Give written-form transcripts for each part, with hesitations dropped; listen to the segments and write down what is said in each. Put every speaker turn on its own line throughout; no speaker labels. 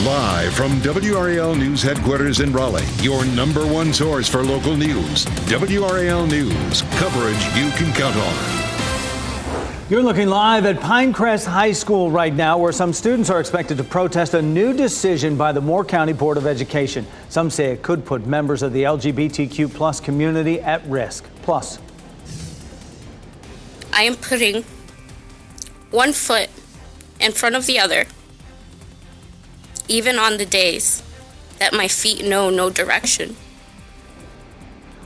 Live from WRAL News Headquarters in Raleigh, your number one source for local news. WRAL News, coverage you can count on.
You're looking live at Pinecrest High School right now, where some students are expected to protest a new decision by the Moore County Board of Education. Some say it could put members of the LGBTQ+ community at risk. Plus,
I am putting one foot in front of the other, even on the days that my feet know no direction.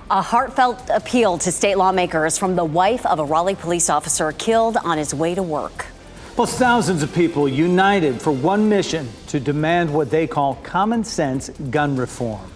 A heartfelt appeal to state lawmakers from the wife of a Raleigh police officer killed on his way to work.
plus thousands of people united for one mission: to demand what they call common sense gun reform.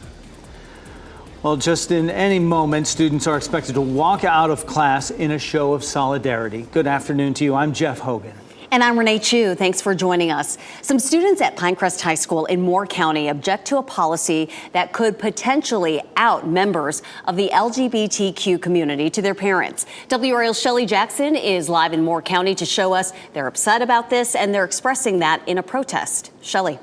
Well, just in any moment, students are expected to walk out of class in a show of solidarity. Good afternoon to you. I'm Jeff Hogan.
And I'm Renee Chu. Thanks for joining us. Some students at Pinecrest High School in Moore County object to a policy that could potentially out members of the LGBTQ community to their parents. WRAL's Shelley Jackson is live in Moore County to show us they're upset about this, and they're expressing that in a protest. Shelley.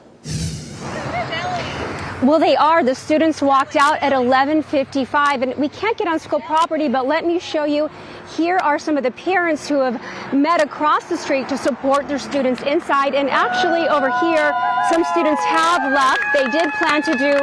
Well, they are. The students walked out at 11:55, and we can't get on school property, but let me show you. Here are some of the parents who have met across the street to support their students inside. And actually over here, some students have left. They did plan to do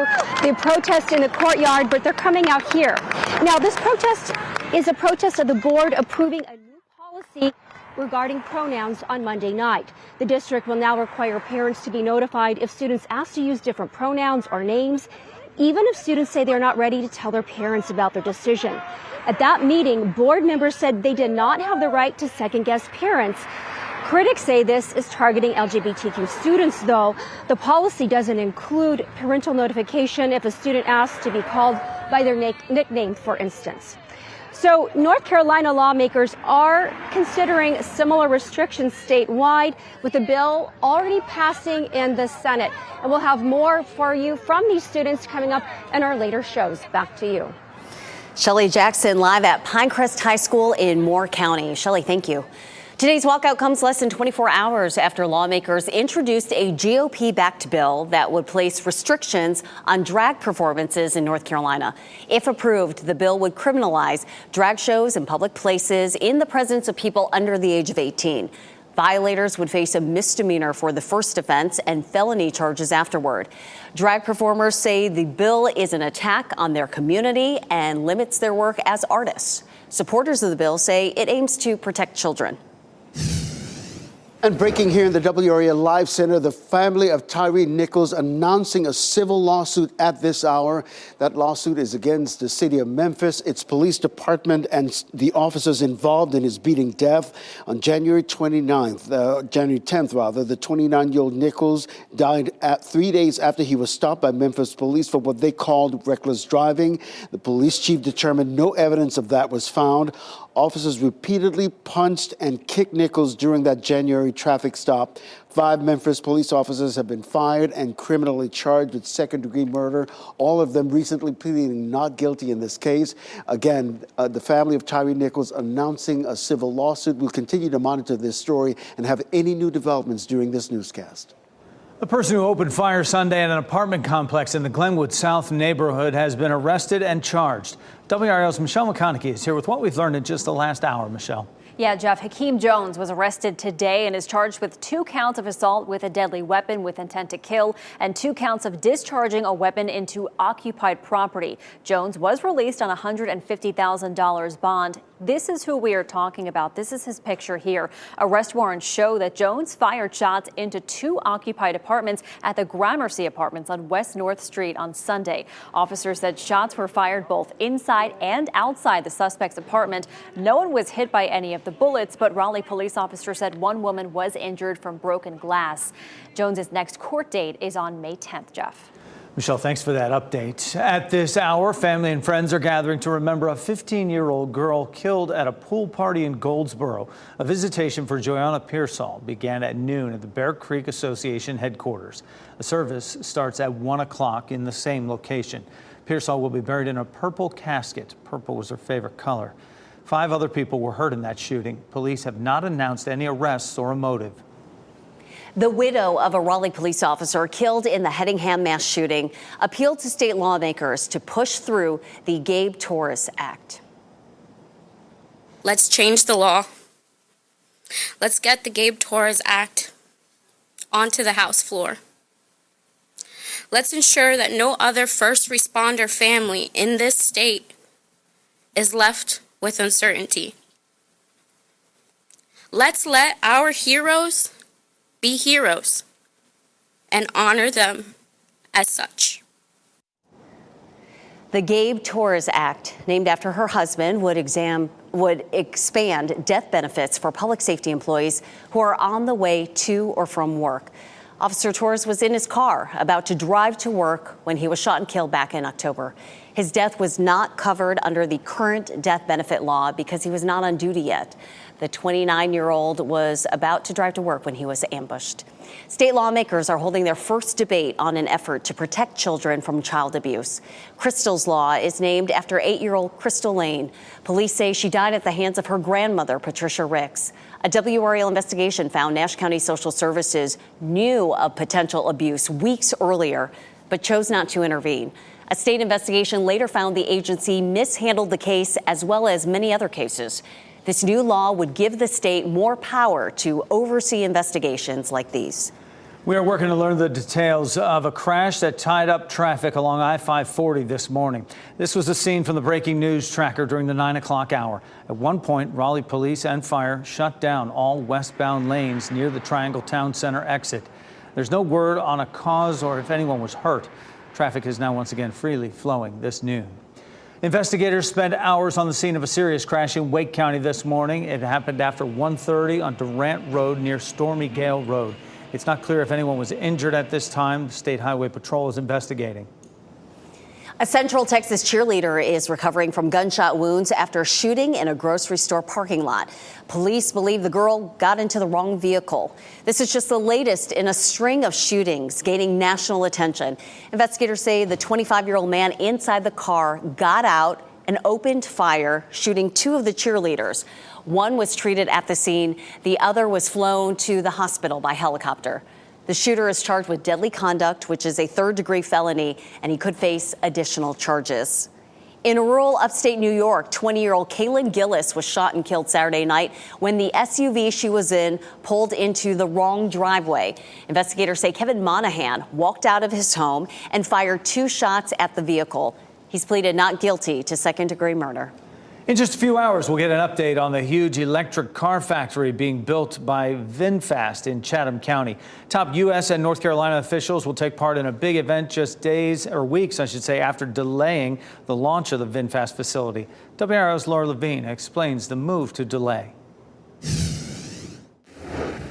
the protest in the courtyard, but they're coming out here. Now, this protest is a protest of the board approving a new policy regarding pronouns on Monday night. The district will now require parents to be notified if students ask to use different pronouns or names, even if students say they're not ready to tell their parents about their decision. At that meeting, board members said they did not have the right to second-guess parents. Critics say this is targeting LGBTQ students, though. The policy doesn't include parental notification if a student asks to be called by their nickname, for instance. So North Carolina lawmakers are considering similar restrictions statewide, with the bill already passing in the Senate. And we'll have more for you from these students coming up in our later shows. Back to you.
Shelley Jackson live at Pinecrest High School in Moore County. Shelley, thank you. Today's walkout comes less than 24 hours after lawmakers introduced a GOP-backed bill that would place restrictions on drag performances in North Carolina. If approved, the bill would criminalize drag shows in public places in the presence of people under the age of 18. Violators would face a misdemeanor for the first offense and felony charges afterward. Drag performers say the bill is an attack on their community and limits their work as artists. Supporters of the bill say it aims to protect children.
And breaking here in the WRAL Live Center, the family of Tyree Nichols announcing a civil lawsuit at this hour. That lawsuit is against the city of Memphis, its police department, and the officers involved in his beating death. On January 10th, the 29-year-old Nichols died 3 days after he was stopped by Memphis police for what they called reckless driving. The police chief determined no evidence of that was found. Officers repeatedly punched and kicked Nichols during that January traffic stop. 5 Memphis police officers have been fired and criminally charged with second-degree murder, all of them recently pleading not guilty in this case. Again, the family of Tyree Nichols announcing a civil lawsuit. We'll continue to monitor this story and have any new developments during this newscast.
The person who opened fire Sunday at an apartment complex in the Glenwood South neighborhood has been arrested and charged. WRAL's Michelle McConaughey is here with what we've learned in just the last hour. Michelle.
Yeah, Jeff, Hakeem Jones was arrested today and is charged with 2 counts of assault with a deadly weapon with intent to kill and 2 counts of discharging a weapon into occupied property. Jones was released on a $150,000 bond. This is who we are talking about. This is his picture here. Arrest warrants show that Jones fired shots into 2 occupied apartments at the Gramercy Apartments on West North Street on Sunday. Officers said shots were fired both inside and outside the suspect's apartment. No one was hit by any of the bullets, but Raleigh police officers said 1 woman was injured from broken glass. Jones's next court date is on May 10th, Jeff.
Michelle, thanks for that update. At this hour, family and friends are gathering to remember a 15-year-old girl killed at a pool party in Goldsboro. A visitation for Joanna Pearsall began at noon at the Bear Creek Association headquarters. The service starts at 1 o'clock in the same location. Pearsall will be buried in a purple casket. Purple was her favorite color. 5 other people were hurt in that shooting. Police have not announced any arrests or a motive.
The widow of a Raleigh police officer killed in the Hedingham mass shooting appealed to state lawmakers to push through the Gabe Torres Act.
Let's change the law. Let's get the Gabe Torres Act onto the House floor. Let's ensure that no other first responder family in this state is left with uncertainty. Let's let our heroes be heroes and honor them as such.
The Gabe Torres Act, named after her husband, would expand death benefits for public safety employees who are on the way to or from work. Officer Torres was in his car about to drive to work when he was shot and killed back in October. His death was not covered under the current death benefit law because he was not on duty yet. The 29-year-old was about to drive to work when he was ambushed. State lawmakers are holding their first debate on an effort to protect children from child abuse. Crystal's Law is named after 8-year-old Crystal Lane. Police say she died at the hands of her grandmother, Patricia Ricks. A WRAL investigation found Nash County Social Services knew of potential abuse weeks earlier, but chose not to intervene. A state investigation later found the agency mishandled the case as well as many other cases. This new law would give the state more power to oversee investigations like these.
We are working to learn the details of a crash that tied up traffic along I-540 this morning. This was a scene from the breaking news tracker during the 9 o'clock hour. At one point, Raleigh police and fire shut down all westbound lanes near the Triangle Town Center exit. There's no word on a cause or if anyone was hurt. Traffic is now once again freely flowing this noon. Investigators spent hours on the scene of a serious crash in Wake County this morning. It happened after 1:30 on Durant Road near Stormy Gale Road. It's not clear if anyone was injured at this time. The State Highway Patrol is investigating.
A Central Texas cheerleader is recovering from gunshot wounds after shooting in a grocery store parking lot. Police believe the girl got into the wrong vehicle. This is just the latest in a string of shootings gaining national attention. Investigators say the 25-year-old man inside the car got out and opened fire, shooting 2 of the cheerleaders. One was treated at the scene. The other was flown to the hospital by helicopter. The shooter is charged with deadly conduct, which is a 3rd-degree felony, and he could face additional charges. In rural upstate New York, 20-year-old Kaylin Gillis was shot and killed Saturday night when the SUV she was in pulled into the wrong driveway. Investigators say Kevin Monahan walked out of his home and fired 2 shots at the vehicle. He's pleaded not guilty to 2nd-degree murder.
In just a few hours, we'll get an update on the huge electric car factory being built by VinFast in Chatham County. Top U.S. and North Carolina officials will take part in a big event just days or weeks, I should say, after delaying the launch of the VinFast facility. WRAL's Laura Levine explains the move to delay.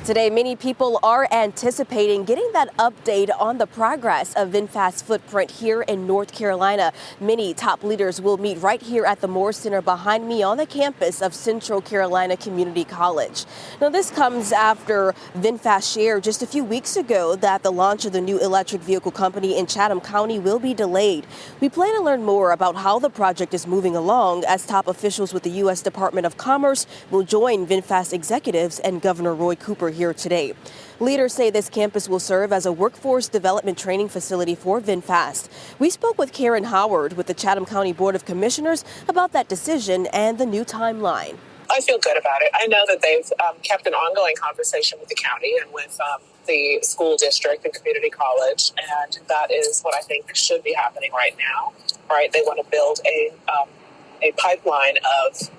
Today, many people are anticipating getting that update on the progress of VinFast's footprint here in North Carolina. Many top leaders will meet right here at the Moore Center behind me on the campus of Central Carolina Community College. Now, this comes after VinFast shared just a few weeks ago that the launch of the new electric vehicle company in Chatham County will be delayed. We plan to learn more about how the project is moving along as top officials with the U.S. Department of Commerce will join VinFast executives and Governor Roy Cooper here today. Leaders say this campus will serve as a workforce development training facility for VinFast. We spoke with Karen Howard with the Chatham County Board of Commissioners about that decision and the new timeline.
I feel good about it. I know that they've kept an ongoing conversation with the county and with the school district and community college, and that is what I think should be happening right now. Right? They want to build a pipeline of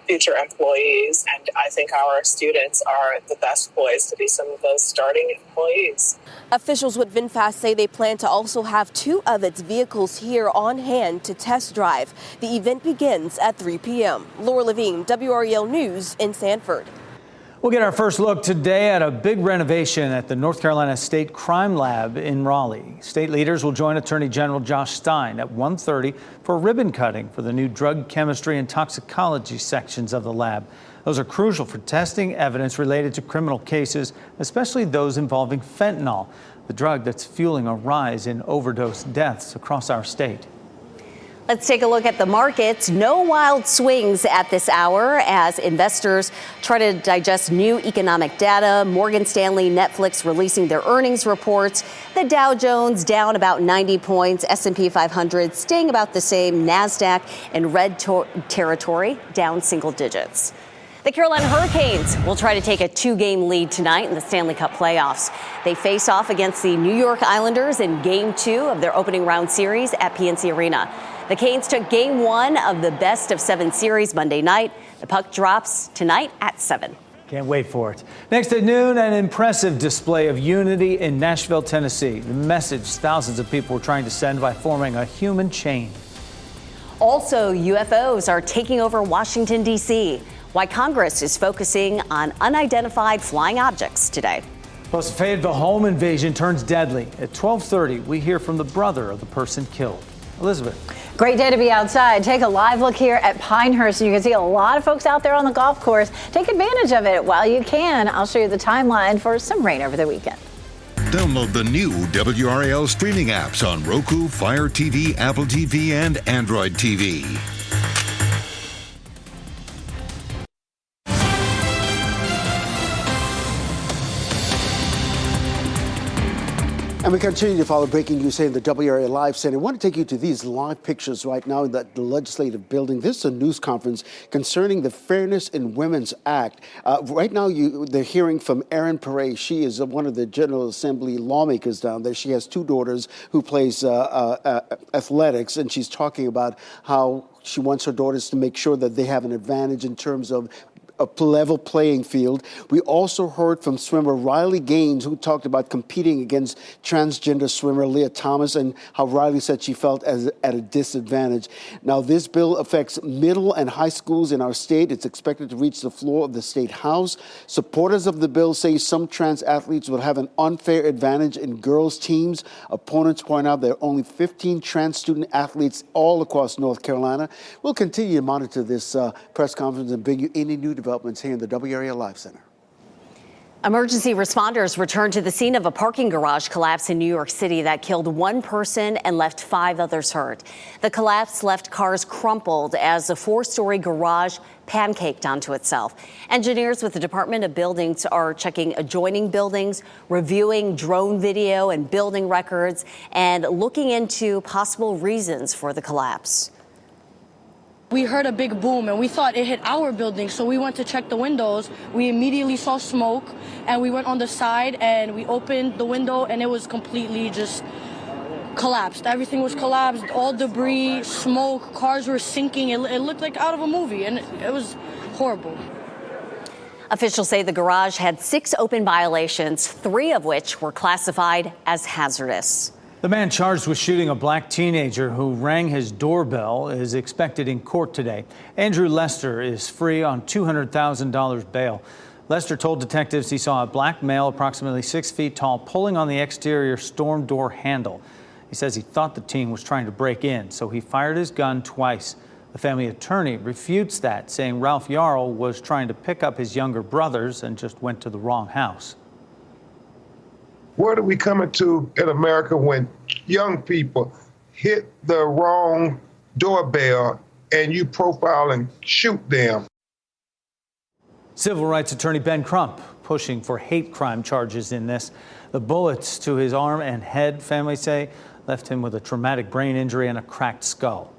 future employees, and I think our students are the best poised to be some of those starting employees.
Officials with VinFast say they plan to also have 2 of its vehicles here on hand to test drive. The event begins at 3 p.m. Laura Levine, WRAL News in Sanford.
We'll get our first look today at a big renovation at the North Carolina State Crime Lab in Raleigh. State leaders will join Attorney General Josh Stein at 1:30 for ribbon cutting for the new drug chemistry and toxicology sections of the lab. Those are crucial for testing evidence related to criminal cases, especially those involving fentanyl, the drug that's fueling a rise in overdose deaths across our state.
Let's take a look at the markets. No wild swings at this hour as investors try to digest new economic data. Morgan Stanley, Netflix releasing their earnings reports. The Dow Jones down about 90 points. S&P 500 staying about the same. NASDAQ in red territory, down single digits. The Carolina Hurricanes will try to take a 2-game lead tonight in the Stanley Cup playoffs. They face off against the New York Islanders in Game 2 of their opening round series at PNC Arena. The Canes took Game 1 of the best-of-7 series Monday night. The puck drops tonight at 7.
Can't wait for it. Next at noon, an impressive display of unity in Nashville, Tennessee. The message thousands of people were trying to send by forming a human chain.
Also, UFOs are taking over Washington, D.C., why Congress is focusing on unidentified flying objects today.
Plus, a Fayetteville home invasion turns deadly. At 12:30, we hear from the brother of the person killed. Elizabeth.
Great day to be outside. Take a live look here at Pinehurst, and you can see a lot of folks out there on the golf course. Take advantage of it while you can. I'll show you the timeline for some rain over the weekend.
Download the new WRAL streaming apps on Roku, Fire TV, Apple TV, and Android TV.
And we continue to follow breaking news here in the WRAL Live Center. I want to take you to these live pictures right now in the legislative building. This is a news conference concerning the Fairness in Women's Act. Right now, they're hearing from Erin Perez. She is one of the General Assembly lawmakers down there. She has 2 daughters who plays athletics, and she's talking about how she wants her daughters to make sure that they have an advantage in terms of a level playing field. We also heard from swimmer Riley Gaines, who talked about competing against transgender swimmer Leah Thomas and how Riley said she felt at a disadvantage. Now, this bill affects middle and high schools in our state. It's expected to reach the floor of the State House. Supporters of the bill say some trans athletes will have an unfair advantage in girls' teams. Opponents point out there are only 15 trans student athletes all across North Carolina. We'll continue to monitor this press conference and bring you any new developments here in the WRAL Live Center.
Emergency responders returned to the scene of a parking garage collapse in New York City that killed 1 person and left 5 others hurt. The collapse left cars crumpled as a 4-story garage pancaked onto itself. Engineers with the Department of Buildings are checking adjoining buildings, reviewing drone video and building records, and looking into possible reasons for the collapse.
We heard a big boom and we thought it hit our building, so we went to check the windows. We immediately saw smoke and we went on the side and we opened the window and it was completely just collapsed. Everything was collapsed, all debris, smoke, cars were sinking. It looked like out of a movie and it was horrible.
Officials say the garage had 6 open violations, 3 of which were classified as hazardous.
The man charged with shooting a black teenager who rang his doorbell is expected in court today. Andrew Lester is free on $200,000 bail. Lester told detectives he saw a black male approximately 6 feet tall pulling on the exterior storm door handle. He says he thought the teen was trying to break in, so he fired his gun twice. The family attorney refutes that, saying Ralph WRAL was trying to pick up his younger brothers and just went to the wrong house.
What are we coming to in America when young people hit the wrong doorbell and you profile and shoot them?
Civil rights attorney Ben Crump pushing for hate crime charges in this. The bullets to his arm and head, families say, left him with a traumatic brain injury and a cracked skull.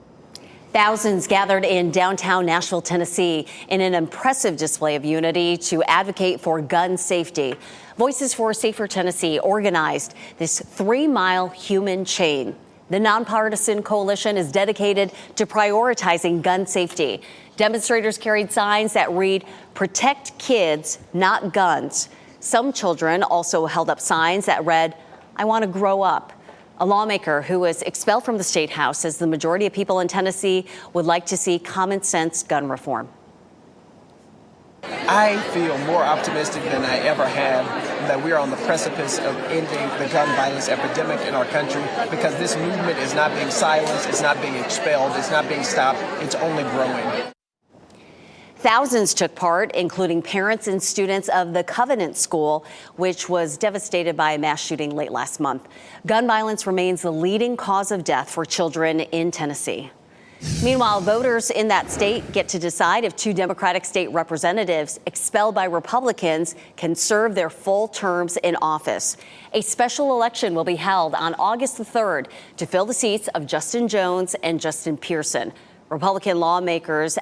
Thousands gathered in downtown Nashville, Tennessee, in an impressive display of unity to advocate for gun safety. Voices for a Safer Tennessee organized this 3-mile human chain. The nonpartisan coalition is dedicated to prioritizing gun safety. Demonstrators carried signs that read, "Protect kids, not guns." Some children also held up signs that read, "I want to grow up." A lawmaker who was expelled from the State House says the majority of people in Tennessee would like to see common sense gun reform.
I feel more optimistic than I ever have that we are on the precipice of ending the gun violence epidemic in our country, because this movement is not being silenced, it's not being expelled, it's not being stopped, it's only growing.
Thousands took part, including parents and students of the Covenant School, which was devastated by a mass shooting late last month. Gun violence remains the leading cause of death for children in Tennessee. Meanwhile, voters in that state get to decide if 2 Democratic state representatives expelled by Republicans can serve their full terms in office. A special election will be held on August the 3rd to fill the seats of Justin Jones and Justin Pearson. Republican lawmakers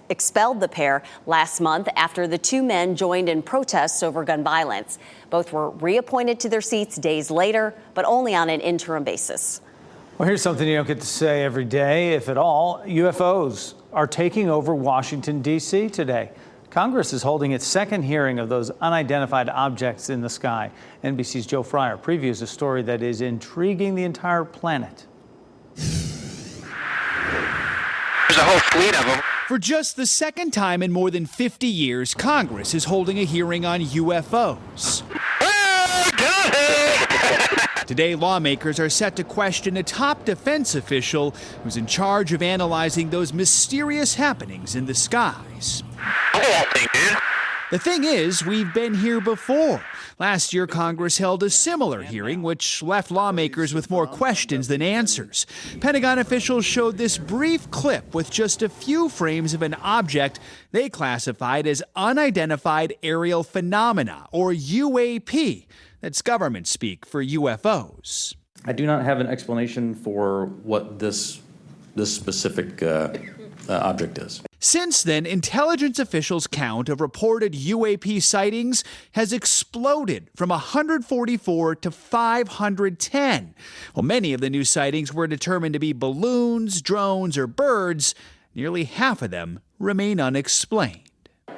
expelled the pair last month after the 2 men joined in protests over gun violence. Both were reappointed to their seats days later, but only on an interim basis.
Well, here's something you don't get to say every day, if at all. UFOs are taking over Washington, D.C. today. Congress is holding its second hearing of those unidentified objects in the sky. NBC's Joe Fryer previews a story that is intriguing the entire planet.
There's a whole fleet of them. For just the second time in more than 50 years, Congress is holding a hearing on UFOs. Today, lawmakers are set to question a top defense official who's in charge of analyzing those mysterious happenings in the skies. The thing is, we've been here before. Last year, Congress held a similar hearing, which left lawmakers with more questions than answers. Pentagon officials showed this brief clip with just a few frames of an object they classified as unidentified aerial phenomena, or UAP. That's government speak for UFOs.
I do not have an explanation for what this specific object is.
Since then, intelligence officials' count of reported UAP sightings has exploded from 144 to 510. Well, many of the new sightings were determined to be balloons, drones, or birds. Nearly half of them remain unexplained.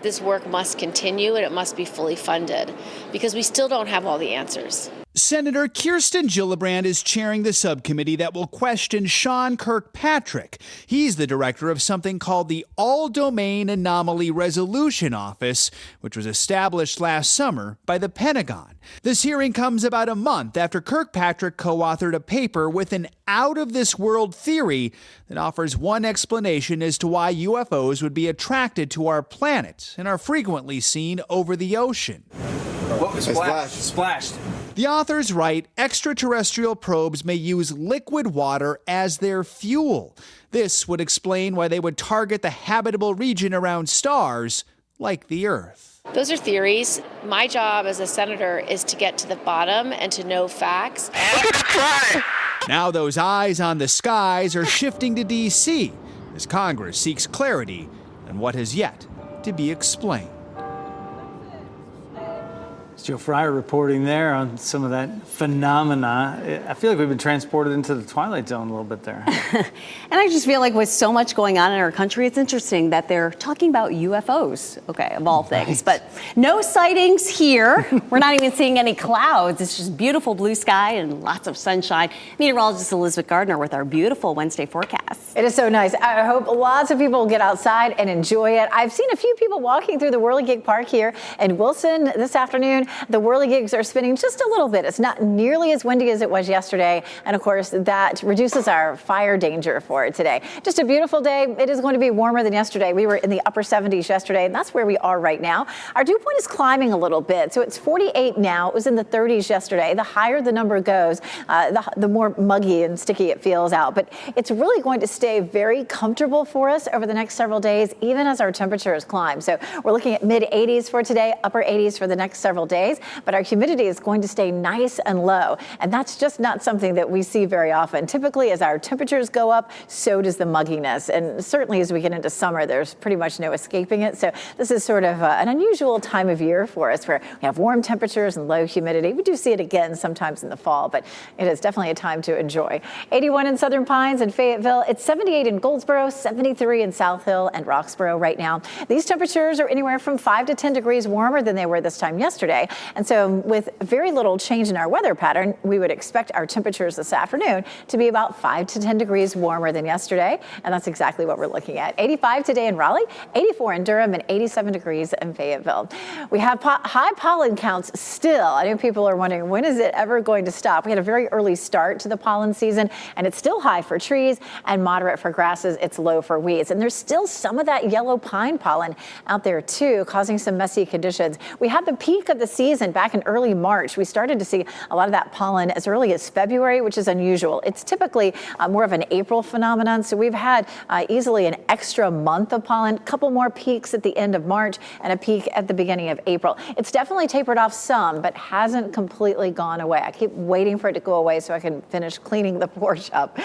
This work must continue and it must be fully funded because we still don't have all the answers.
Senator Kirsten Gillibrand is chairing the subcommittee that will question Sean Kirkpatrick. He's the director of something called the All-Domain Anomaly Resolution Office, which was established last summer by the Pentagon. This hearing comes about a month after Kirkpatrick co-authored a paper with an out-of-this-world theory that offers one explanation as to why UFOs would be attracted to our planet and are frequently seen over the ocean.
Whoa, splashed.
The authors write extraterrestrial probes may use liquid water as their fuel. This would explain why they would target the habitable region around stars like the Earth.
Those are theories. My job as a senator is to get to the bottom and to know facts.
Now those eyes on the skies are shifting to D.C. as Congress seeks clarity on what has yet to be explained.
Joe Fryer reporting there on some of that phenomena. I feel like we've been transported into the Twilight Zone a little bit there.
And I just feel like with so much going on in our country, it's interesting that they're talking about UFOs, okay, of all things. But no sightings here. We're not even seeing any clouds. It's just beautiful blue sky and lots of sunshine. Meteorologist Elizabeth Gardner with our beautiful Wednesday forecast.
It is so nice. I hope lots of people will get outside and enjoy it. I've seen a few people walking through the Whirligig Park here in Wilson this afternoon. The whirligigs are spinning just a little bit. It's not nearly as windy as it was yesterday. And of course, that reduces our fire danger for today. Just a beautiful day. It is going to be warmer than yesterday. We were in the upper 70s yesterday, and that's where we are right now. Our dew point is climbing a little bit. So it's 48 now. It was in the 30s yesterday. The higher the number goes, the more muggy and sticky it feels out. But it's really going to stay very comfortable for us over the next several days, even as our temperatures climb. So we're looking at mid 80s for today, upper 80s for the next several days. But our humidity is going to stay nice and low. And that's just not something that we see very often. Typically, as our temperatures go up, so does the mugginess. And certainly as we get into summer, there's pretty much no escaping it. So this is sort of an unusual time of year for us where we have warm temperatures and low humidity. We do see it again sometimes in the fall, but it is definitely a time to enjoy. 81 in Southern Pines and Fayetteville. It's 78 in Goldsboro, 73 in South Hill and Roxborough right now. These temperatures are anywhere from 5 to 10 degrees warmer than they were this time yesterday. And so with very little change in our weather pattern, we would expect our temperatures this afternoon to be about 5 to 10 degrees warmer than yesterday. And that's exactly what we're looking at. 85 today in Raleigh, 84 in Durham, and 87 degrees in Fayetteville. We have high pollen counts still. I know people are wondering, when is it ever going to stop? We had a very early start to the pollen season, and it's still high for trees and moderate moderate for grasses, it's low for weeds. And there's still some of that yellow pine pollen out there too, causing some messy conditions. We had the peak of the season back in early March. We started to see a lot of that pollen as early as February, which is unusual. It's typically more of an April phenomenon. So we've had easily an extra month of pollen, a couple more peaks at the end of March and a peak at the beginning of April. It's definitely tapered off some, but hasn't completely gone away. I keep waiting for it to go away so I can finish cleaning the porch up.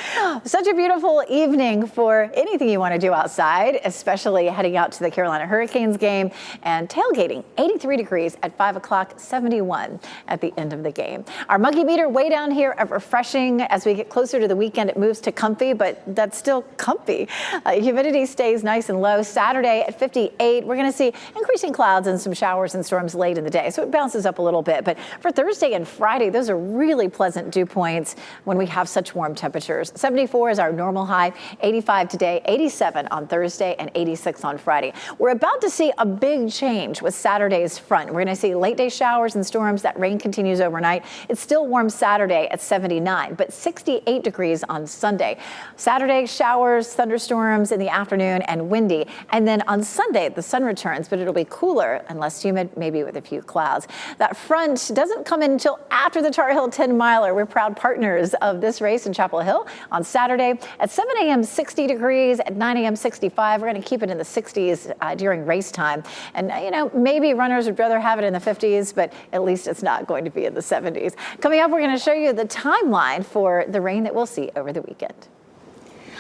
Such a beautiful evening for anything you want to do outside, especially heading out to the Carolina Hurricanes game and tailgating. 83 degrees at 5 o'clock, 71 at the end of the game. Our muggy meter way down here at refreshing. As we get closer to the weekend, it moves to comfy, but that's still comfy. Humidity stays nice and low. Saturday at 58, we're going to see increasing clouds and some showers and storms late in the day, so it bounces up a little bit. But for Thursday and Friday, those are really pleasant dew points when we have such warm temperatures. 74 is our normal high, 85 today, 87 on Thursday, and 86 on Friday. We're about to see a big change with Saturday's front. We're going to see late day showers and storms. That rain continues overnight. It's still warm Saturday at 79, but 68 degrees on Sunday. Saturday, showers, thunderstorms in the afternoon, and windy. And then on Sunday, the sun returns, but it'll be cooler and less humid, maybe with a few clouds. That front doesn't come in until after the Tar Heel 10 miler. We're proud partners of this race in Chapel Hill on Saturday at 7 a.m. 60 degrees, at 9 a.m. 65. We're going to keep it in the 60s during race time. And, maybe runners would rather have it in the 50s, but at least it's not going to be in the 70s. Coming up, we're going to show you the timeline for the rain that we'll see over the weekend.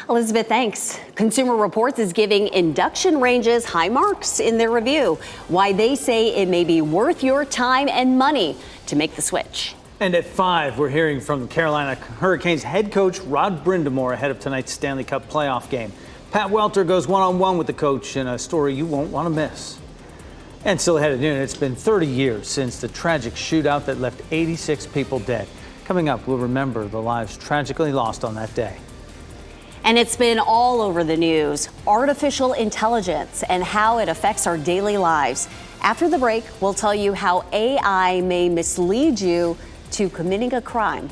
Elizabeth, thanks. Consumer Reports is giving induction ranges high marks in their review. Why they say it may be worth your time and money to make the switch.
And at 5, we're hearing from the Carolina Hurricanes head coach Rod Brindamore ahead of tonight's Stanley Cup playoff game. Pat Welter goes one-on-one with the coach in a story you won't want to miss. And still ahead at noon, it's been 30 years since the tragic shootout that left 86 people dead. Coming up, we'll remember the lives tragically lost on that day.
And it's been all over the news, artificial intelligence and how it affects our daily lives. After the break, we'll tell you how AI may mislead you to committing a crime.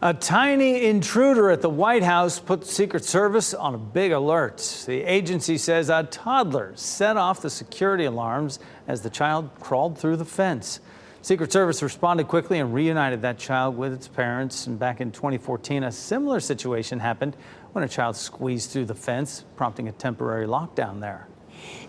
A tiny intruder at the White House put the Secret Service on a big alert. The agency says a toddler set off the security alarms as the child crawled through the fence. Secret Service responded quickly and reunited that child with its parents. And back in 2014, a similar situation happened when a child squeezed through the fence, prompting a temporary lockdown there.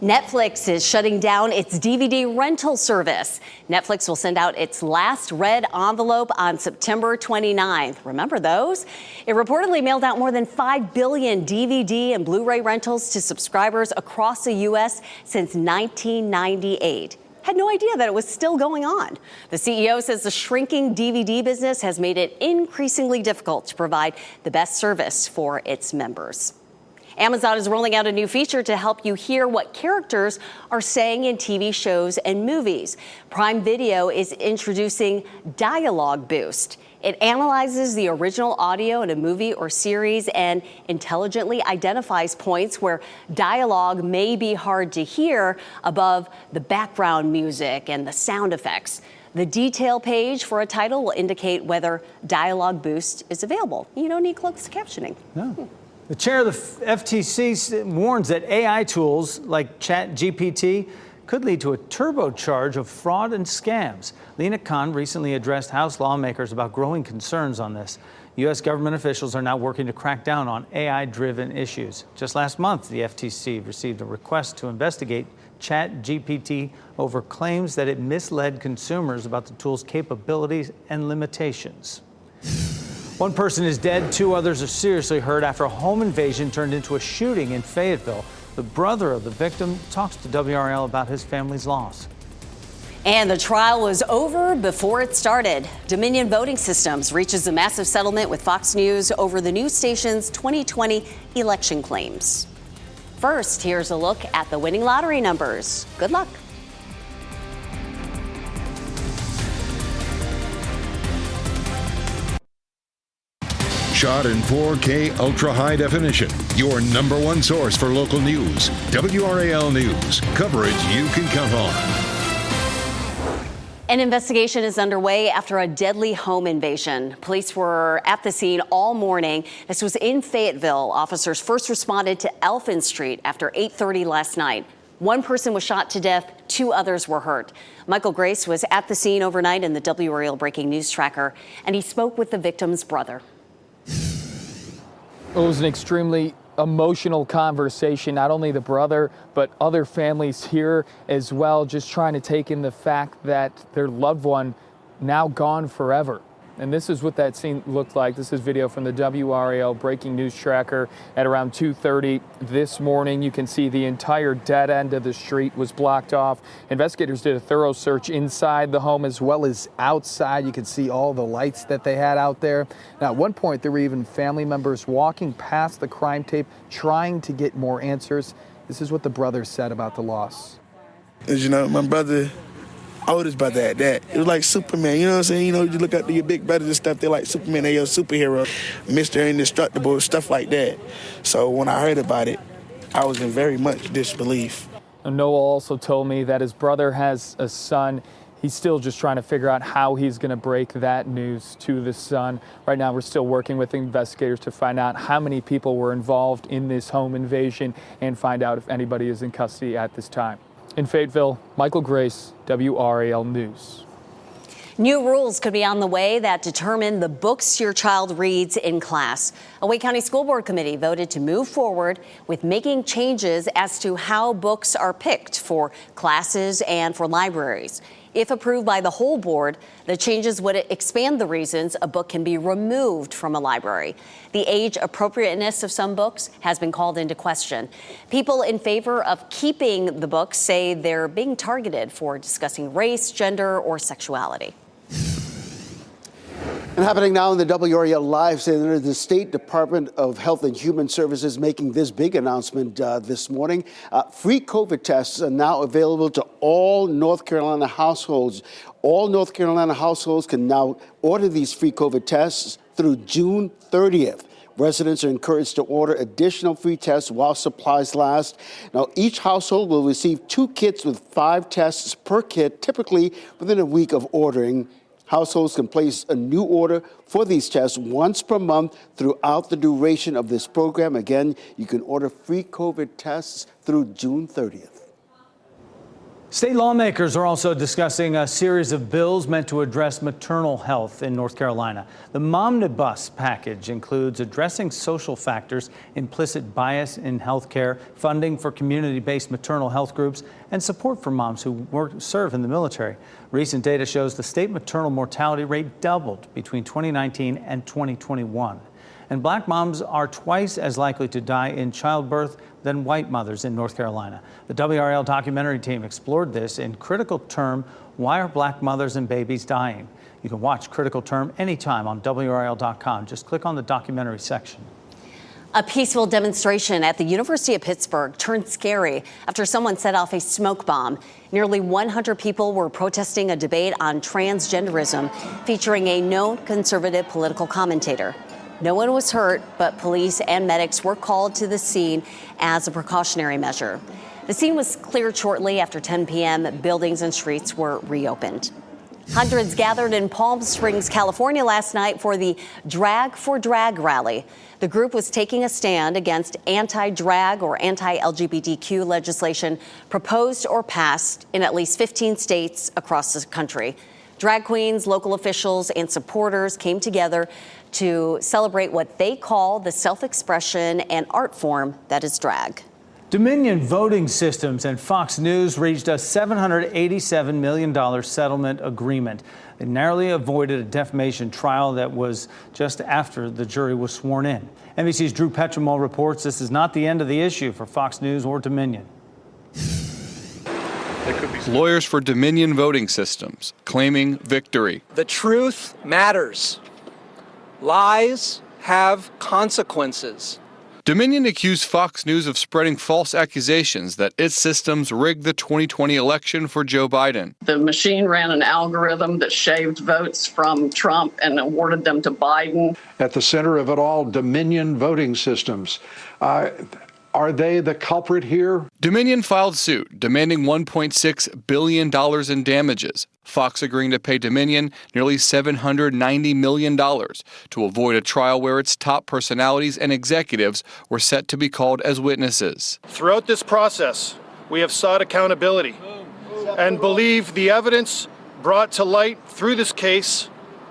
Netflix is shutting down its DVD rental service. Netflix will send out its last red envelope on September 29th. Remember those? It reportedly mailed out more than 5 billion DVD and Blu-ray rentals to subscribers across the U.S. since 1998. Had no idea that it was still going on. The CEO says the shrinking DVD business has made it increasingly difficult to provide the best service for its members. Amazon is rolling out a new feature to help you hear what characters are saying in TV shows and movies. Prime Video is introducing Dialogue Boost. It analyzes the original audio in a movie or series and intelligently identifies points where dialogue may be hard to hear above the background music and the sound effects. The detail page for a title will indicate whether Dialogue Boost is available. You don't need closed captioning.
No. The chair of the FTC warns that AI tools like ChatGPT could lead to a turbocharge of fraud and scams. Lena Khan recently addressed House lawmakers about growing concerns on this. U.S. government officials are now working to crack down on AI-driven issues. Just last month, the FTC received a request to investigate ChatGPT over claims that it misled consumers about the tool's capabilities and limitations. One person is dead, 2 others are seriously hurt after a home invasion turned into a shooting in Fayetteville. The brother of the victim talks to WRAL about his family's loss.
And the trial was over before it started. Dominion Voting Systems reaches a massive settlement with Fox News over the news station's 2020 election claims. First, here's a look at the winning lottery numbers. Good luck.
Shot in 4K ultra high definition. Your number one source for local news. WRAL News. Coverage you can count on.
An investigation is underway after a deadly home invasion. Police were at the scene all morning. This was in Fayetteville. Officers first responded to Elfin Street after 8:30 last night. One person was shot to death. 2 others were hurt. Michael Grace was at the scene overnight in the WRAL breaking news tracker, and he spoke with the victim's brother.
It was an extremely emotional conversation, not only the brother, but other families here as well, just trying to take in the fact that their loved one now gone forever. And this is what that scene looked like. This is video from the WRAL breaking news tracker at around 2:30 this morning. You can see the entire dead end of the street was blocked off. Investigators did a thorough search inside the home as well as outside. You can see all the lights that they had out there. Now, at one point, there were even family members walking past the crime tape trying to get more answers. This is what the brother said about the loss.
As you know, my brother, oldest brother at that. It was like Superman, you know what I'm saying? You know, you look up to your big brothers and stuff, they're like Superman, they're your superhero, Mr. Indestructible, stuff like that. So when I heard about it, I was in very much disbelief.
Noah also told me that his brother has a son. He's still just trying to figure out how he's going to break that news to the son. Right now, we're still working with investigators to find out how many people were involved in this home invasion and find out if anybody is in custody at this time. In Fayetteville, Michael Grace, WRAL News.
New rules could be on the way that determine the books your child reads in class. A Wake County School Board committee voted to move forward with making changes as to how books are picked for classes and for libraries. If approved by the whole board, the changes would expand the reasons a book can be removed from a library. The age appropriateness of some books has been called into question. People in favor of keeping the books say they're being targeted for discussing race, gender, or sexuality.
And happening now in the WRAL Live Center, the State Department of Health and Human Services making this big announcement this morning. Free COVID tests are now available to all North Carolina households. All North Carolina households can now order these free COVID tests through June 30th. Residents are encouraged to order additional free tests while supplies last. Now, each household will receive 2 kits with 5 tests per kit, typically within a week of ordering. Households can place a new order for these tests once per month throughout the duration of this program. Again, you can order free COVID tests through June 30th.
State lawmakers are also discussing a series of bills meant to address maternal health in North Carolina. The Momnibus package includes addressing social factors, implicit bias in health care, funding for community-based maternal health groups, and support for moms who serve in the military. Recent data shows the state maternal mortality rate doubled between 2019 and 2021. And black moms are twice as likely to die in childbirth than white mothers in North Carolina. The WRAL documentary team explored this in Critical Term, Why Are Black Mothers and Babies Dying? You can watch Critical Term anytime on WRAL.com. Just click on the documentary section.
A peaceful demonstration at the University of Pittsburgh turned scary after someone set off a smoke bomb. Nearly 100 people were protesting a debate on transgenderism featuring a known conservative political commentator. No one was hurt, but police and medics were called to the scene as a precautionary measure. The scene was cleared shortly after 10 p.m. Buildings and streets were reopened. Hundreds gathered in Palm Springs, California last night for the Drag for Drag rally. The group was taking a stand against anti-drag or anti-LGBTQ legislation proposed or passed in at least 15 states across the country. Drag queens, local officials, and supporters came together to celebrate what they call the self-expression and art form that is drag.
Dominion Voting Systems and Fox News reached a $787 million settlement agreement. They narrowly avoided a defamation trial that was just after the jury was sworn in. NBC's Drew Petremol reports this is not the end of the issue for Fox News or Dominion.
Lawyers for Dominion Voting Systems claiming victory.
The truth matters. Lies have consequences.
Dominion accused Fox News of spreading false accusations that its systems rigged the 2020 election for Joe Biden.
The machine ran an algorithm that shaved votes from Trump and awarded them to Biden.
At the center of it all, Dominion Voting Systems.
Are they the culprit here?
Dominion filed suit demanding $1.6 billion in damages. Fox agreeing to pay Dominion nearly $790 million to avoid a trial where its top personalities and executives were set to be called as witnesses.
Throughout this process, we have sought accountability and believe the evidence brought to light through this case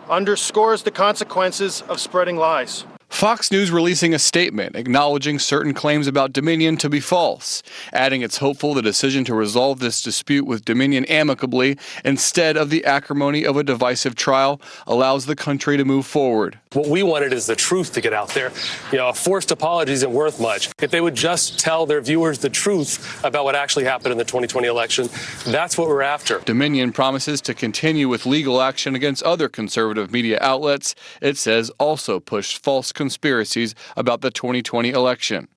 underscores the consequences of spreading lies.
Fox News releasing a statement acknowledging certain claims about Dominion to be false, adding it's hopeful the decision to resolve this dispute with Dominion amicably instead of the acrimony of a divisive trial allows the country to move forward.
What we wanted is the truth to get out there. A forced apology isn't worth much. If they would just tell their viewers the truth about what actually happened in the 2020 election, that's what we're after.
Dominion promises to continue with legal action against other conservative media outlets it says also pushed false conspiracies about the 2020 election.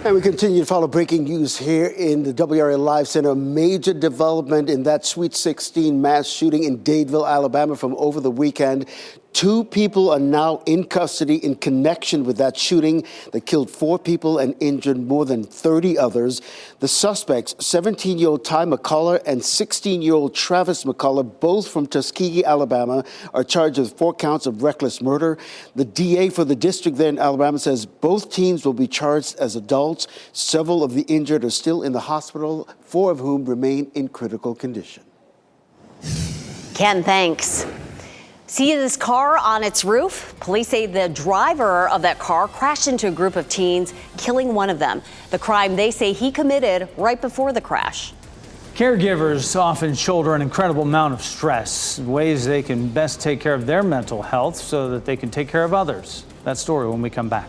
And we continue to follow breaking news here in the WRAL Live Center. Major development in that Sweet 16 mass shooting in Dadeville, Alabama from over the weekend. 2 people are now in custody in connection with that shooting that killed 4 people and injured more than 30 others. The suspects, 17-year-old Ty McCullough and 16-year-old Travis McCullough, both from Tuskegee, Alabama, are charged with 4 counts of reckless murder. The DA for the district there in Alabama says both teens will be charged as adults. Several of the injured are still in the hospital, 4 of whom remain in critical condition.
Ken, thanks. See this car on its roof? Police say the driver of that car crashed into a group of teens, killing one of them. The crime they say he committed right before the crash.
Caregivers often shoulder an incredible amount of stress, ways they can best take care of their mental health so that they can take care of others. That story when we come back.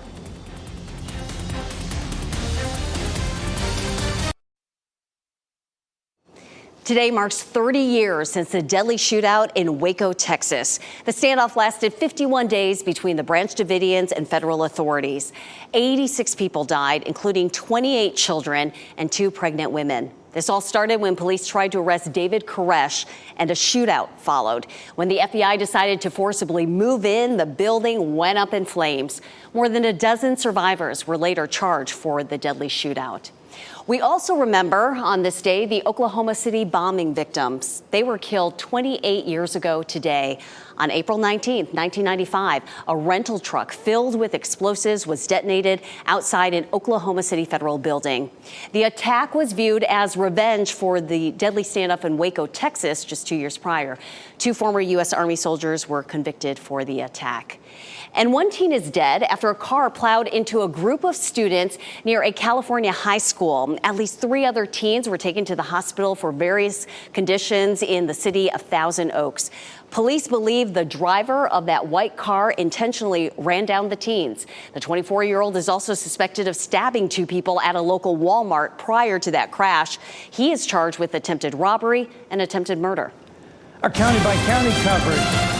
Today marks 30 years since the deadly shootout in Waco, Texas. The standoff lasted 51 days between the Branch Davidians and federal authorities. 86 people died, including 28 children and 2 pregnant women. This all started when police tried to arrest David Koresh, and a shootout followed. When the FBI decided to forcibly move in, the building went up in flames. More than a dozen survivors were later charged for the deadly shootout. We also remember on this day the Oklahoma City bombing victims. They were killed 28 years ago today. On April 19, 1995, a rental truck filled with explosives was detonated outside an Oklahoma City federal building. The attack was viewed as revenge for the deadly standoff in Waco, Texas, just 2 years prior. 2 former U.S. Army soldiers were convicted for the attack. And 1 teen is dead after a car plowed into a group of students near a California high school. At least 3 other teens were taken to the hospital for various conditions in the city of Thousand Oaks. Police believe the driver of that white car intentionally ran down the teens. The 24-year-old is also suspected of stabbing 2 people at a local Walmart prior to that crash. He is charged with attempted robbery and attempted murder.
Our county-by-county coverage.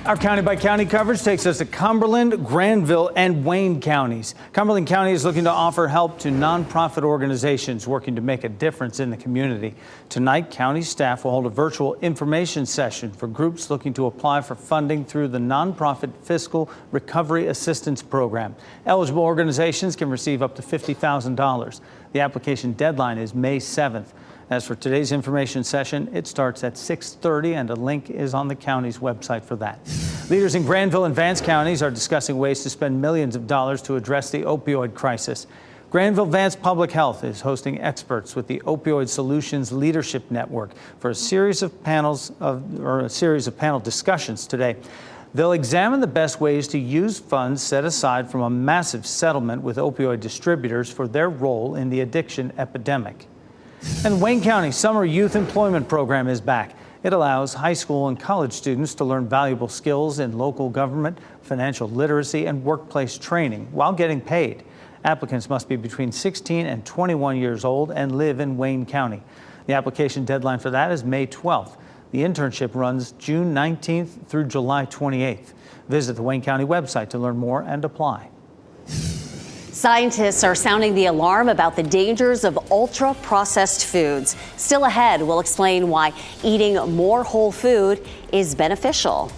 Our county-by-county coverage takes us to Cumberland, Granville, and Wayne counties. Cumberland County is looking to offer help to nonprofit organizations working to make a difference in the community. Tonight, county staff will hold a virtual information session for groups looking to apply for funding through the Nonprofit Fiscal Recovery Assistance Program. Eligible organizations can receive up to $50,000. The application deadline is May 7th. As for today's information session, it starts at 6:30, and a link is on the county's website for that. Leaders in Granville and Vance counties are discussing ways to spend millions of dollars to address the opioid crisis. Granville-Vance Public Health is hosting experts with the Opioid Solutions Leadership Network for a series of panel discussions today. They'll examine the best ways to use funds set aside from a massive settlement with opioid distributors for their role in the addiction epidemic. And Wayne County Summer Youth Employment Program is back. It allows high school and college students to learn valuable skills in local government, financial literacy, and workplace training while getting paid. Applicants must be between 16 and 21 years old and live in Wayne County. The application deadline for that is May 12th. The internship runs June 19th through July 28th. Visit the Wayne County website to learn more and apply.
Scientists are sounding the alarm about the dangers of ultra-processed foods. Still ahead, we'll explain why eating more whole food is beneficial.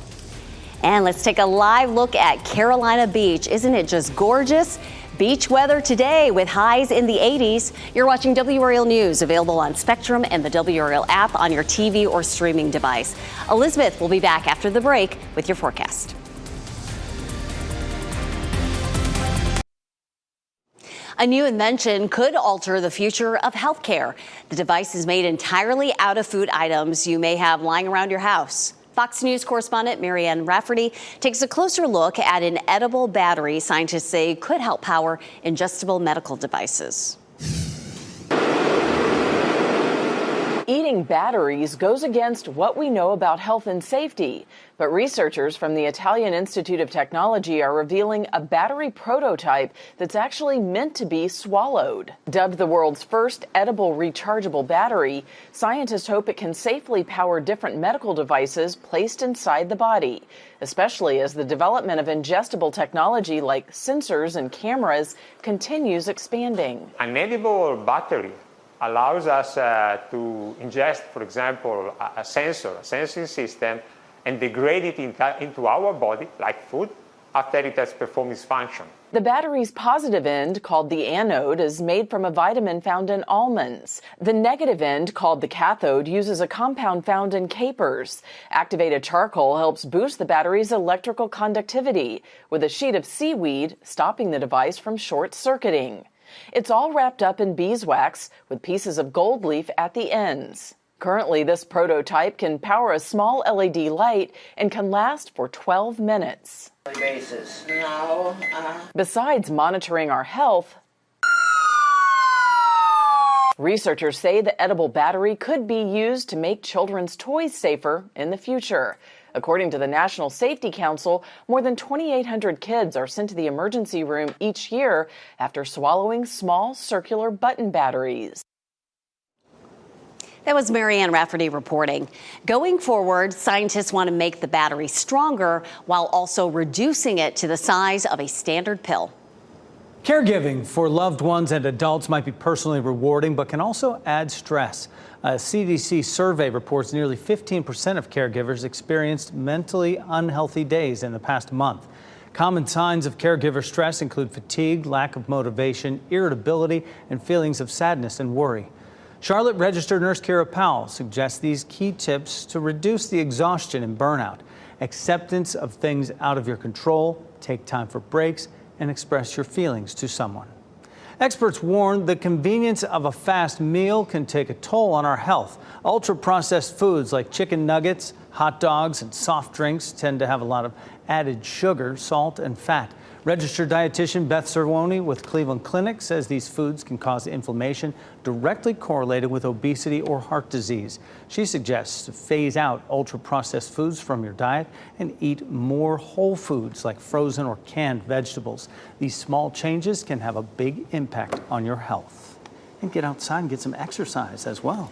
And let's take a live look at Carolina Beach. Isn't it just gorgeous? Beach weather today with highs in the 80s. You're watching WRAL News, available on Spectrum and the WRAL app on your TV or streaming device. Elizabeth will be back after the break with your forecast. A new invention could alter the future of healthcare. The device is made entirely out of food items you may have lying around your house. Fox News correspondent Marianne Rafferty takes a closer look at an edible battery scientists say could help power ingestible medical devices.
Eating batteries goes against what we know about health and safety, but researchers from the Italian Institute of Technology are revealing a battery prototype that's actually meant to be swallowed. Dubbed the world's first edible rechargeable battery, scientists hope it can safely power different medical devices placed inside the body, especially as the development of ingestible technology like sensors and cameras continues expanding.
An edible battery allows us to ingest, for example, a sensing system, and degrade it into our body, like food, after it has performed its function.
The battery's positive end, called the anode, is made from a vitamin found in almonds. The negative end, called the cathode, uses a compound found in capers. Activated charcoal helps boost the battery's electrical conductivity, with a sheet of seaweed stopping the device from short-circuiting. It's all wrapped up in beeswax with pieces of gold leaf at the ends. Currently, this prototype can power a small LED light and can last for 12 minutes. Besides monitoring our health, researchers say the edible battery could be used to make children's toys safer in the future. According to the National Safety Council, more than 2,800 kids are sent to the emergency room each year after swallowing small circular button batteries.
That was Marianne Rafferty reporting. Going forward, scientists want to make the battery stronger while also reducing it to the size of a standard pill.
Caregiving for loved ones and adults might be personally rewarding, but can also add stress. A CDC survey reports nearly 15% of caregivers experienced mentally unhealthy days in the past month. Common signs of caregiver stress include fatigue, lack of motivation, irritability, and feelings of sadness and worry. Charlotte registered nurse Kara Powell suggests these key tips to reduce the exhaustion and burnout. Acceptance of things out of your control, take time for breaks, and express your feelings to someone. Experts warn the convenience of a fast meal can take a toll on our health. Ultra-processed foods like chicken nuggets, hot dogs, and soft drinks tend to have a lot of added sugar, salt, and fat. Registered dietitian Beth Cervoni with Cleveland Clinic says these foods can cause inflammation directly correlated with obesity or heart disease. She suggests to phase out ultra-processed foods from your diet and eat more whole foods like frozen or canned vegetables. These small changes can have a big impact on your health. And get outside and get some exercise as well.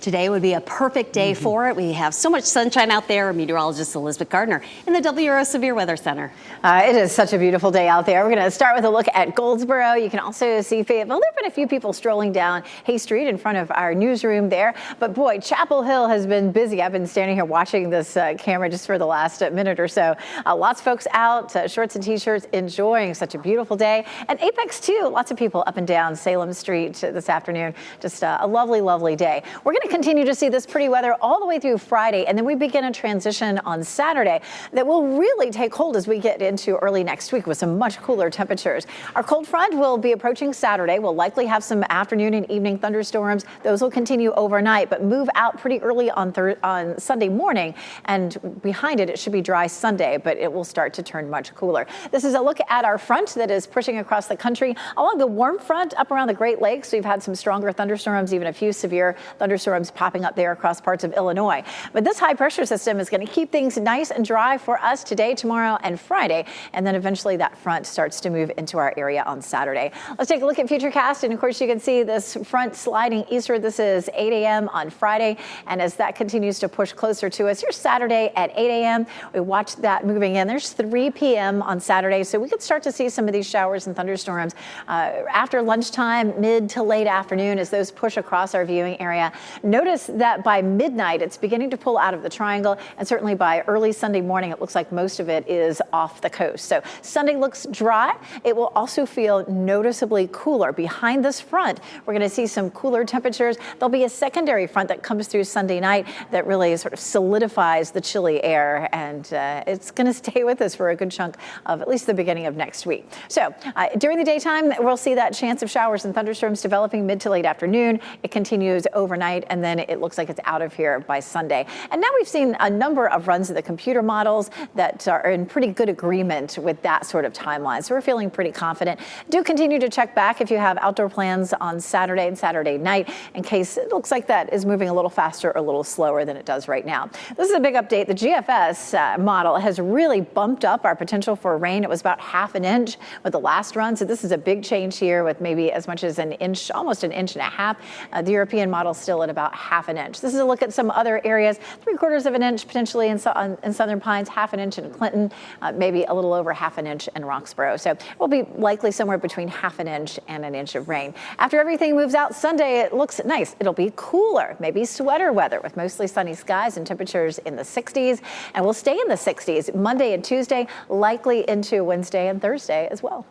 Today would be a perfect day for it. We have so much sunshine out there. Meteorologist Elizabeth Gardner in the WRO Severe Weather Center.
It is such a beautiful day out there. We're going to start with a look at Goldsboro. You can also see Fayetteville. There have been a few people strolling down Hay Street in front of our newsroom there. But boy, Chapel Hill has been busy. I've been standing here watching this camera just for the last minute or so. Lots of folks out, shorts and T-shirts, enjoying such a beautiful day. And Apex, too. Lots of people up and down Salem Street this afternoon. Just a lovely, lovely day. We're going to continue to see this pretty weather all the way through Friday, and then we begin a transition on Saturday that will really take hold as we get into early next week with some much cooler temperatures. Our cold front will be approaching Saturday. We'll likely have some afternoon and evening thunderstorms. Those will continue overnight, but move out pretty early on Sunday morning, and behind it, it should be dry Sunday, but it will start to turn much cooler. This is a look at our front that is pushing across the country. Along the warm front up around the Great Lakes, we've had some stronger thunderstorms, even a few severe thunderstorms popping up there across parts of Illinois. But this high pressure system is going to keep things nice and dry for us today, tomorrow, and Friday. And then eventually that front starts to move into our area on Saturday. Let's take a look at Futurecast. And of course, you can see this front sliding eastward. This is 8 a.m. on Friday. And as that continues to push closer to us, here's Saturday at 8 a.m. We watch that moving in. There's 3 p.m. on Saturday. So we could start to see some of these showers and thunderstorms after lunchtime, mid to late afternoon as those push across our viewing area. Notice that by midnight, it's beginning to pull out of the triangle, and certainly by early Sunday morning, it looks like most of it is off the coast. So Sunday looks dry. It will also feel noticeably cooler. Behind this front, we're going to see some cooler temperatures. There'll be a secondary front that comes through Sunday night that really sort of solidifies the chilly air, and it's going to stay with us for a good chunk of at least the beginning of next week. So during the daytime, we'll see that chance of showers and thunderstorms developing mid to late afternoon. It continues overnight, and then it looks like it's out of here by Sunday. And now we've seen a number of runs of the computer models that are in pretty good agreement with that sort of timeline. So we're feeling pretty confident. Do continue to check back if you have outdoor plans on Saturday and Saturday night, in case it looks like that is moving a little faster or a little slower than it does right now. This is a big update. The GFS model has really bumped up our potential for rain. It was about half an inch with the last run. So this is a big change here with maybe as much as an inch, almost an inch and a half. The European model still at about half an inch. This is a look at some other areas, 3/4 of an inch potentially in Southern Pines, half an inch in Clinton, maybe a little over half an inch in Roxborough. So we'll be likely somewhere between half an inch and an inch of rain. After everything moves out Sunday, it looks nice. It'll be cooler, maybe sweater weather with mostly sunny skies and temperatures in the 60s. And we'll stay in the 60s Monday and Tuesday, likely into Wednesday and Thursday as well.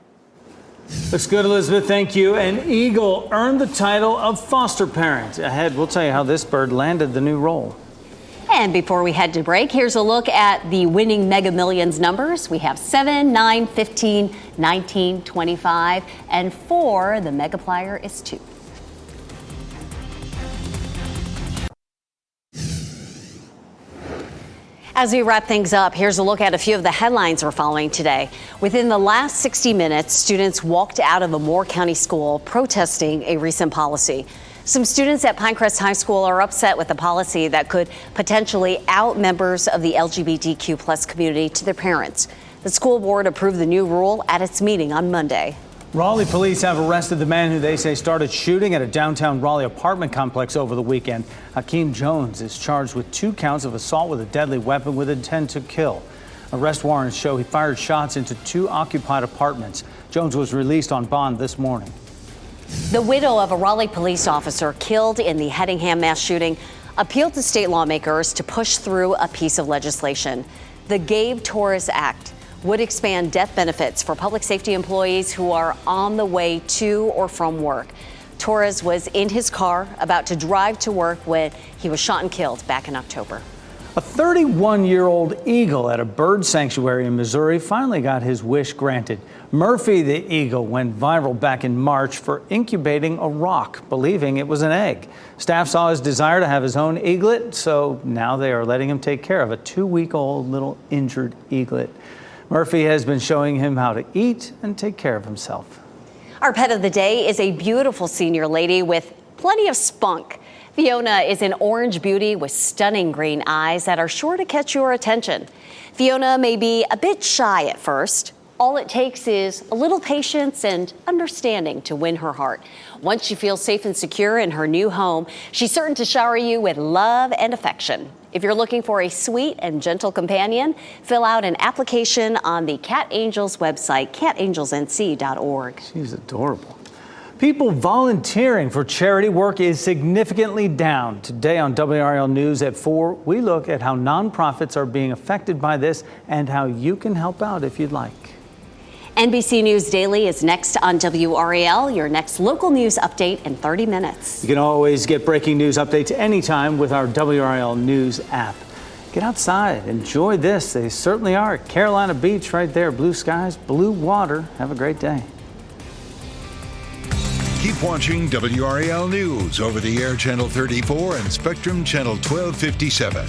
Looks good, Elizabeth. Thank you. An eagle earned the title of foster parent. Ahead, we'll tell you how this bird landed the new role.
And before we head to break, here's a look at the winning Mega Millions numbers. We have 7, 9, 15, 19, 25, and 4. The Mega Plier is 2. As we wrap things up, here's a look at a few of the headlines we're following today. Within the last 60 minutes, students walked out of a Moore County school protesting a recent policy. Some students at Pinecrest High School are upset with the policy that could potentially out members of the LGBTQ+ community to their parents. The school board approved the new rule at its meeting on Monday.
Raleigh police have arrested the man who they say started shooting at a downtown Raleigh apartment complex over the weekend. Hakeem Jones is charged with 2 counts of assault with a deadly weapon with intent to kill. Arrest warrants show he fired shots into 2 occupied apartments. Jones was released on bond this morning.
The widow of a Raleigh police officer killed in the Hedingham mass shooting appealed to state lawmakers to push through a piece of legislation. The Gabe Torres Act would expand death benefits for public safety employees who are on the way to or from work. Torres was in his car about to drive to work when he was shot and killed back in October.
A 31-year-old eagle at a bird sanctuary in Missouri finally got his wish granted. Murphy the eagle went viral back in March for incubating a rock, believing it was an egg. Staff saw his desire to have his own eaglet, so now they are letting him take care of a 2-week-old little injured eaglet. Murphy has been showing him how to eat and take care of himself.
Our pet of the day is a beautiful senior lady with plenty of spunk. Fiona is an orange beauty with stunning green eyes that are sure to catch your attention. Fiona may be a bit shy at first. All it takes is a little patience and understanding to win her heart. Once she feels safe and secure in her new home, she's certain to shower you with love and affection. If you're looking for a sweet and gentle companion, fill out an application on the Cat Angels website, catangelsnc.org.
She's adorable. People volunteering for charity work is significantly down. Today on WRAL News at 4, we look at how nonprofits are being affected by this and how you can help out if you'd like.
NBC News Daily is next on WRAL, your next local news update in 30 minutes.
You can always get breaking news updates anytime with our WRAL News app. Get outside, enjoy this. They certainly are. Carolina Beach right there, blue skies, blue water. Have a great day.
Keep watching WRAL News over the air Channel 34 and Spectrum Channel 1257.